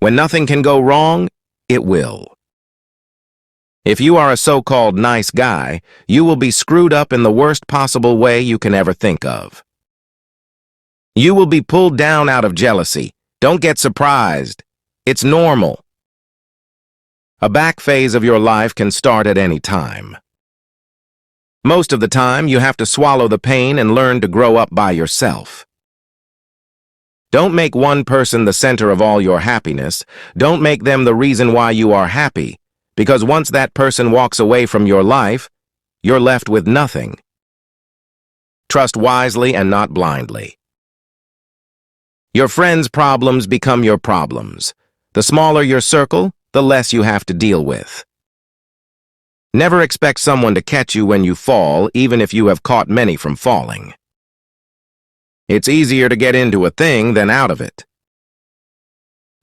When nothing can go wrong, it will. If you are a so-called nice guy, you will be screwed up in the worst possible way you can ever think of. You will be pulled down out of jealousy. Don't get surprised. It's normal. A back phase of your life can start at any time. Most of the time, you have to swallow the pain and learn to grow up by yourself. Don't make one person the center of all your happiness. Don't make them the reason why you are happy, because once that person walks away from your life, you're left with nothing. Trust wisely and not blindly. Your friends' problems become your problems. The smaller your circle, the less you have to deal with. Never expect someone to catch you when you fall, even if you have caught many from falling. It's easier to get into a thing than out of it.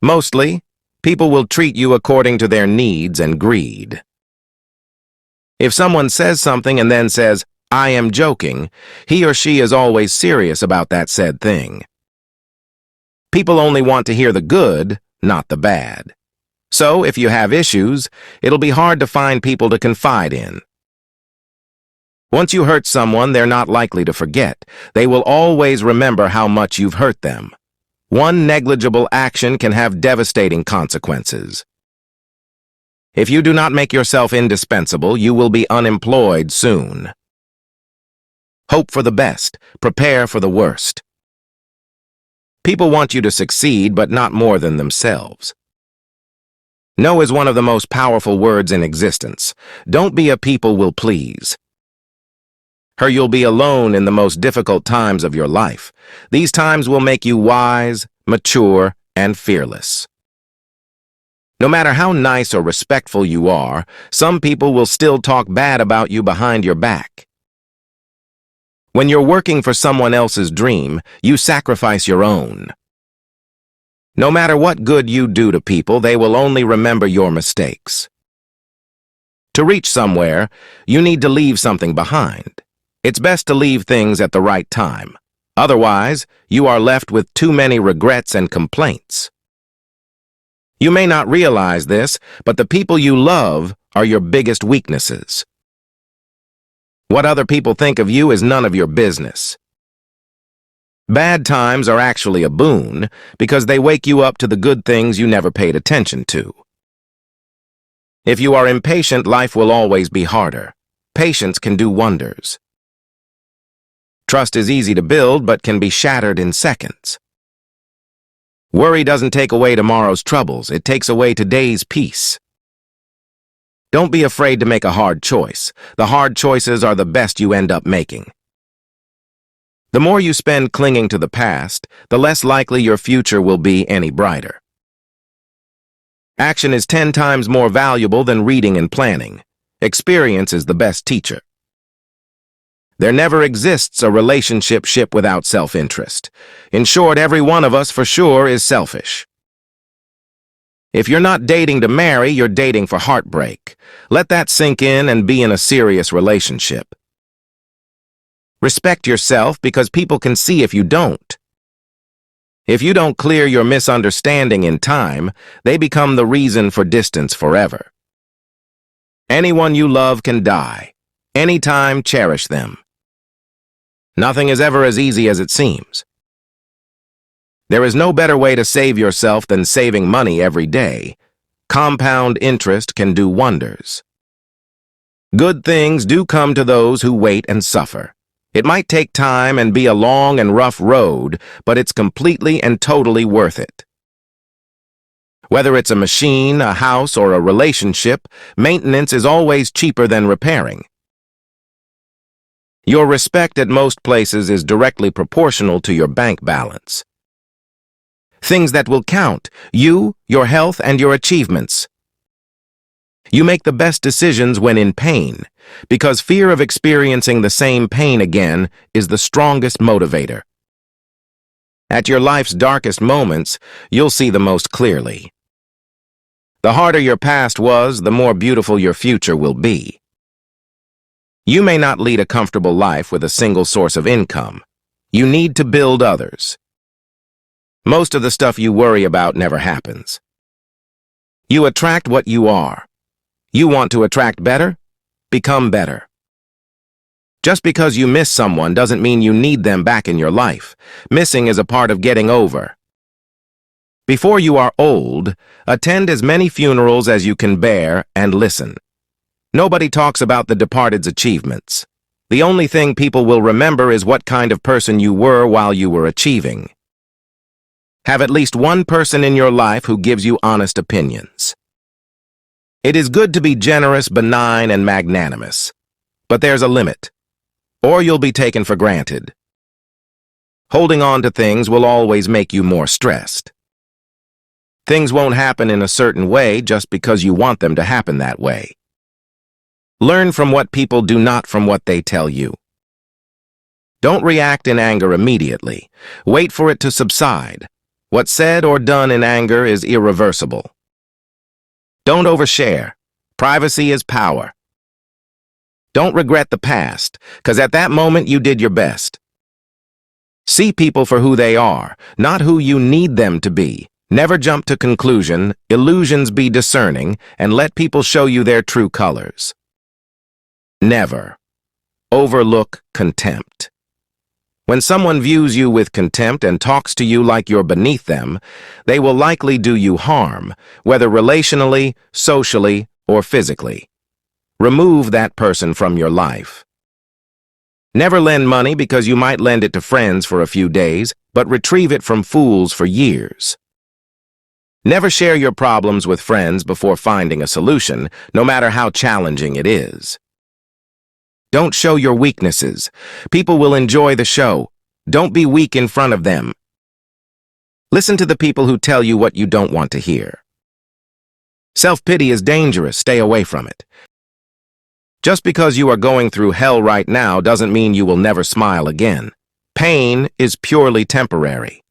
Mostly, people will treat you according to their needs and greed. If someone says something and then says, "I am joking," he or she is always serious about that said thing. People only want to hear the good, not the bad. So, if you have issues, it'll be hard to find people to confide in. Once you hurt someone, they're not likely to forget. They will always remember how much you've hurt them. One negligible action can have devastating consequences. If you do not make yourself indispensable, you will be unemployed soon. Hope for the best. Prepare for the worst. People want you to succeed, but not more than themselves. No is one of the most powerful words in existence. Don't be a people will please. You'll be alone in the most difficult times of your life. These times will make you wise, mature, and fearless. No matter how nice or respectful you are, some people will still talk bad about you behind your back. When you're working for someone else's dream, you sacrifice your own. No matter what good you do to people, they will only remember your mistakes. To reach somewhere, you need to leave something behind. It's best to leave things at the right time. Otherwise, you are left with too many regrets and complaints. You may not realize this, but the people you love are your biggest weaknesses. What other people think of you is none of your business. Bad times are actually a boon because they wake you up to the good things you never paid attention to. If you are impatient, life will always be harder. Patience can do wonders. Trust is easy to build but can be shattered in seconds. Worry doesn't take away tomorrow's troubles, it takes away today's peace. Don't be afraid to make a hard choice. The hard choices are the best you end up making. The more you spend clinging to the past, the less likely your future will be any brighter. Action is 10 times more valuable than reading and planning. Experience is the best teacher. There never exists a relationship without self-interest. In short, every one of us for sure is selfish. If you're not dating to marry, you're dating for heartbreak. Let that sink in and be in a serious relationship. Respect yourself because people can see if you don't. If you don't clear your misunderstanding in time, they become the reason for distance forever. Anyone you love can die. Anytime, cherish them. Nothing is ever as easy as it seems. There is no better way to save yourself than saving money every day. Compound interest can do wonders. Good things do come to those who wait and suffer. It might take time and be a long and rough road, but it's completely and totally worth it. Whether it's a machine, a house, or a relationship, maintenance is always cheaper than repairing. Your respect at most places is directly proportional to your bank balance. Things that will count: you, your health, and your achievements. You make the best decisions when in pain, because fear of experiencing the same pain again is the strongest motivator. At your life's darkest moments, you'll see the most clearly. The harder your past was, the more beautiful your future will be. You may not lead a comfortable life with a single source of income. You need to build others. Most of the stuff you worry about never happens. You attract what you are. You want to attract better? Become better. Just because you miss someone doesn't mean you need them back in your life. Missing is a part of getting over. Before you are old, attend as many funerals as you can bear and listen. Nobody talks about the departed's achievements. The only thing people will remember is what kind of person you were while you were achieving. Have at least one person in your life who gives you honest opinions. It is good to be generous, benign, and magnanimous. But there's a limit, or you'll be taken for granted. Holding on to things will always make you more stressed. Things won't happen in a certain way just because you want them to happen that way. Learn from what people do, not from what they tell you. Don't react in anger immediately. Wait for it to subside. What's said or done in anger is irreversible. Don't overshare. Privacy is power. Don't regret the past, because at that moment you did your best. See people for who they are, not who you need them to be. Never jump to conclusion, illusions, be discerning, and let people show you their true colors. Never overlook contempt. When someone views you with contempt and talks to you like you're beneath them, they will likely do you harm, whether relationally, socially, or physically. Remove that person from your life. Never lend money because you might lend it to friends for a few days, but retrieve it from fools for years. Never share your problems with friends before finding a solution, no matter how challenging it is. Don't show your weaknesses. People will enjoy the show. Don't be weak in front of them. Listen to the people who tell you what you don't want to hear. Self-pity is dangerous. Stay away from it. Just because you are going through hell right now doesn't mean you will never smile again. Pain is purely temporary.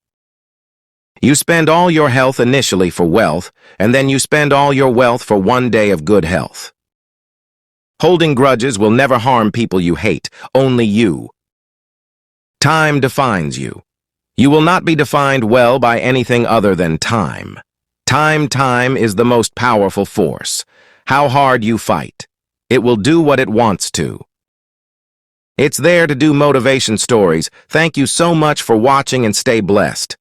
You spend all your health initially for wealth, and then you spend all your wealth for one day of good health. Holding grudges will never harm people you hate, only you. Time defines you. You will not be defined well by anything other than time. Time is the most powerful force. How hard you fight, it will do what it wants to. It's there to do motivation stories. Thank you so much for watching and stay blessed.